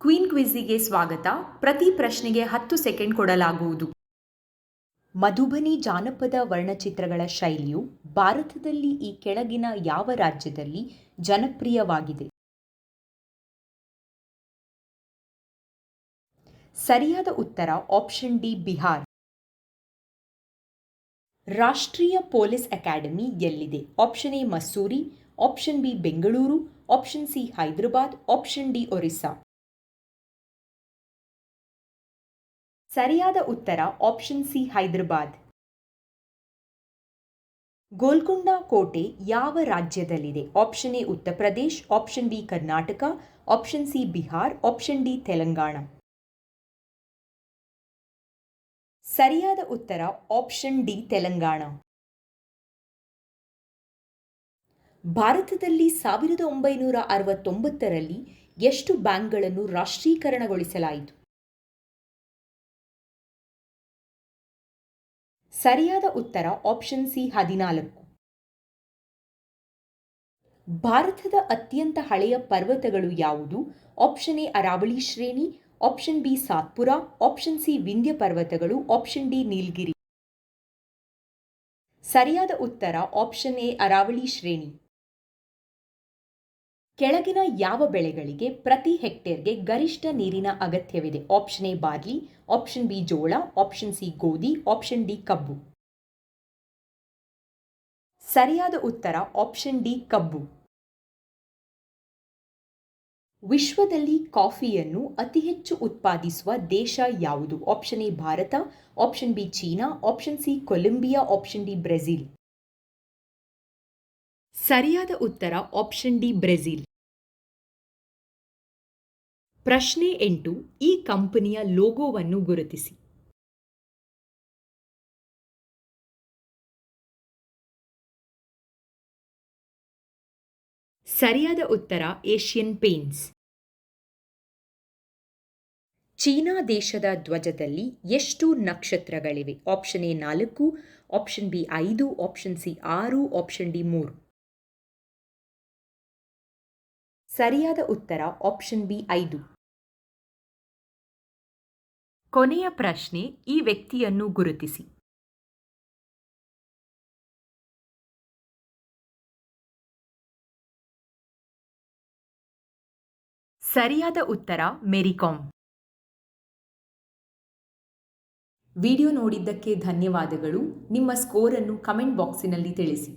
Queen ಕ್ವಿಜ್ಗೆ ಸ್ವಾಗತ. ಪ್ರತಿ ಪ್ರಶ್ನೆಗೆ 10 ಸೆಕೆಂಡ್ ಕೊಡಲಾಗುವುದು. ಮಧುಬನಿ ಜಾನಪದ ವರ್ಣಚಿತ್ರಗಳ ಶೈಲಿಯು ಭಾರತದಲ್ಲಿ ಈ ಕೆಳಗಿನ ಯಾವ ರಾಜ್ಯದಲ್ಲಿ ಜನಪ್ರಿಯವಾಗಿದೆ? ಸರಿಯಾದ ಉತ್ತರ ಆಪ್ಷನ್ ಡಿ, ಬಿಹಾರ್. ರಾಷ್ಟ್ರೀಯ ಪೊಲೀಸ್ ಅಕಾಡೆಮಿ ಎಲ್ಲಿದೆ? Option A Masuri, option B Bengaluru, option C Hyderabad, option D Orissa. ಸರಿಯಾದ ಉತ್ತರ ಆಪ್ಷನ್ ಸಿ ಹೈದರಾಬಾದ್. ಗೋಲ್ಕೊಂಡ ಕೋಟೆ ಯಾವ ರಾಜ್ಯದಲ್ಲಿದೆ? Option A Uttar Pradesh, option B Karnataka, option C Bihar, option D Telangana. ಸರಿಯಾದ ಉತ್ತರ ಆಪ್ಷನ್ ಡಿ ತೆಲಂಗಾಣ. ಭಾರತದಲ್ಲಿ 1969ರಲ್ಲಿ ಎಷ್ಟು ಬ್ಯಾಂಕ್ಗಳನ್ನು ರಾಷ್ಟ್ರೀಕರಣಗೊಳಿಸಲಾಯಿತು? ಸರಿಯಾದ ಉತ್ತರ ಆಪ್ಷನ್ ಸಿ 14. ಭಾರತದ ಅತ್ಯಂತ ಹಳೆಯ ಪರ್ವತಗಳು ಯಾವುದು? ಆಪ್ಷನ್ ಎ ಅರಾವಳಿ ಶ್ರೇಣಿ, option B Satpura, option C Vindhya ಪರ್ವತಗಳು, ಆಪ್ಷನ್ ಡಿ ನೀಲಗಿರಿ. ಸರಿಯಾದ ಉತ್ತರ ಆಪ್ಷನ್ ಎ ಅರಾವಳಿ ಶ್ರೇಣಿ. ಕೆಳಗಿನ ಯಾವ ಬೆಳೆಗಳಿಗೆ ಪ್ರತಿ ಹೆಕ್ಟೇರ್ಗೆ ಗರಿಷ್ಠ ನೀರಿನ ಅಗತ್ಯವಿದೆ? Option A barley, option B ಜೋಳ, ಆಪ್ಷನ್ ಸಿ ಗೋಧಿ, ಆಪ್ಷನ್ ಡಿ ಕಬ್ಬು. ಸರಿಯಾದ ಉತ್ತರ ಆಪ್ಷನ್ ಡಿ ಕಬ್ಬು. ವಿಶ್ವದಲ್ಲಿ ಕಾಫಿಯನ್ನು ಅತಿ ಹೆಚ್ಚು ಉತ್ಪಾದಿಸುವ ದೇಶ ಯಾವುದು? Option A Bharat, option B China, option C Colombia, option D Brazil. ಸರಿಯಾದ ಉತ್ತರ ಆಪ್ಷನ್ ಡಿ ಬ್ರೆಜಿಲ್. ಪ್ರಶ್ನೆ 8. ಈ ಕಂಪನಿಯ ಲೋಗೋವನ್ನು ಗುರುತಿಸಿ. ಸರಿಯಾದ ಉತ್ತರ ಏಷ್ಯನ್ ಪೇಂಟ್ಸ್. ಚೀನಾ ದೇಶದ ಧ್ವಜದಲ್ಲಿ ಎಷ್ಟು ನಕ್ಷತ್ರಗಳಿವೆ? Option A 4, option B 5, option C 6, option D 3. ಸರಿಯಾದ ಉತ್ತರ ಆಪ್ಷನ್ ಬಿ 5. ಕೊನೆಯ ಪ್ರಶ್ನೆ. ಈ ವ್ಯಕ್ತಿಯನ್ನು ಗುರುತಿಸಿ. ಸರಿಯಾದ ಉತ್ತರ ಮೇರಿ ಕಾಮ್. ವಿಡಿಯೋ ನೋಡಿದ್ದಕ್ಕೆ ಧನ್ಯವಾದಗಳು. ನಿಮ್ಮ ಸ್ಕೋರ್ ಅನ್ನು ಕಮೆಂಟ್ ಬಾಕ್ಸಿನಲ್ಲಿ ತಿಳಿಸಿ.